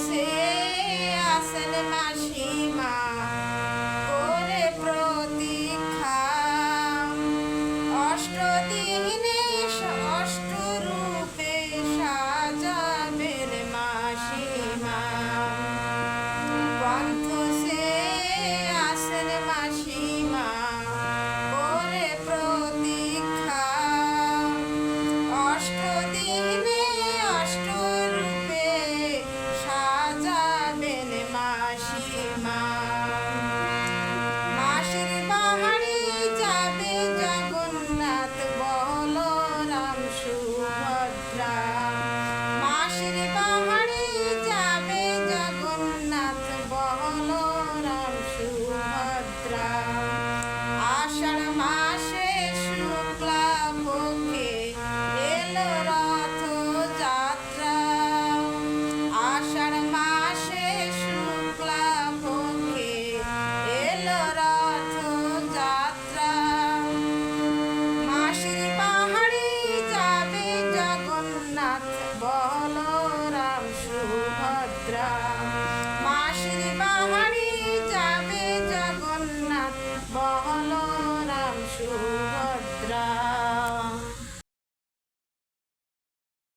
সে আসেন মাসিমা করে প্রতীক্ষা অষ্টদিনে অষ্টরূপে সাজাবেন মাসিমা পন্থ সে আসেন মাসিমা করে প্রতীক্ষা অষ্টদিনে অষ্টরূপে সাজাবেন মাসিমা মাসির বাহারি যাবে জগন্নাথ বলরাম সুভদ্রা মাসির বাহারি যাবে জগন্নাথ বলরাম সুভদ্রা আষাঢ় মাসে শুক্লা পক্ষে এলো রথ যাত্রা আষাঢ় মাসে শুক্লা পক্ষে এলো রথ যাত্রা মাসির বাহারি যাবে জগন্নাথ বলরাম সুভদ্রা।